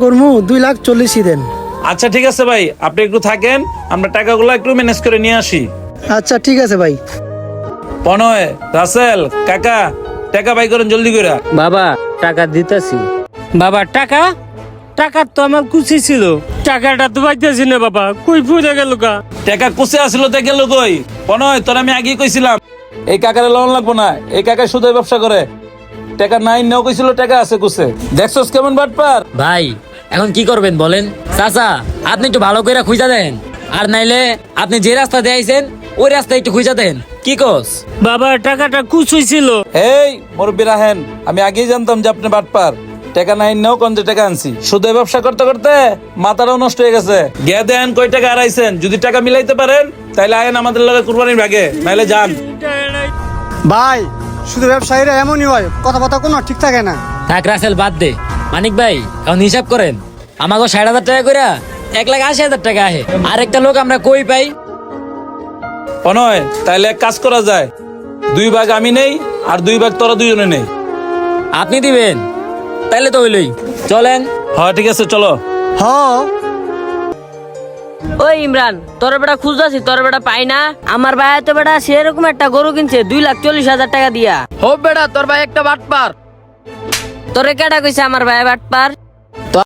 করমু 2,40,000 দেন। আচ্ছা ঠিক আছে ভাই, আপনি একটু থাকেন, আমরা টাকাগুলো একটু ম্যানেজ করে নিয়ে আসি। আচ্ছা ঠিক আছে ভাই। পনয়, রাসেল, কাকা, টাকা বাই করেন জলদি করে। বাবা টাকা দিতেছি। বাবা টাকা টাকা তো আমার খুশি ছিল, টাকাটা তো পাইতেছি না বাবা, কই ফুটে গেল কা? টাকা কুসে আসিল তো গেল কই? পনয়, তোর আমি আগেই কইছিলাম এই কাকারে লোন লাগবো না, এই কাকা শুধু ব্যবসা করে। টাকা নাই নেও কইছিল, টাকা আছে কুসে। দেখছস কেমন বাটপার? ভাই এখন কি করবেন বলেন? চাচা আপনি একটু ভালো করে খুঁজা দেন, আর নাইলে আপনি যে রাস্তা দিয়ে আইছেন ওই রাস্তা একটু খুঁজা দেন। কি কস? বাবা টাকাটা খুশি ছিল। এই মুরব্বী রাহেন, আমি আগেই জানতাম যে আপনি বাটপার। টাকা নাই নেও কোন যে টাকা আনছি, শুধু এই ব্যবসা করতে করতে মাথাটাও নষ্ট হয়ে গেছে। গে দেন কয় টাকা হারাইছেন, যদি টাকা মিলাইতে পারেন তাইলে আয়েন আমাদের লগে কুরবানির ভাগে, নাইলে যান। ভাই শুধু ব্যবসায়ীরা এমনই হয়, কথাবার্তা কোনো ঠিক থাকে না। থাক রাসেল বাদ দে। মানিক ভাই এখন হিসাব করেন, আমাকে 60,000 টাকা করে 1,80,000 টাকা আহে। আরেকটা লোক আমরা কই পাই? পনয়, তাইলে এক কাজ করা যায়, 2 ভাগ আমি নেই আর 2 ভাগ তোরা দুজনে নেই। আপনি দিবেন? তাইলে তো হইলই, চলেন। হ্যাঁ ঠিক আছে, চলো। হ ওই ইমরান, তোর বেটা খুঁজতেছি, তোর বেটা পাই না। আমার ভাই তো বেটা সেরকম একটা গরু কিনছে 2,40,000 টাকা দিয়া। হোক বেটা, তোর ভাই একটা বাটপার। তোরে কেটা কইছে আমার ভাই বাটপার?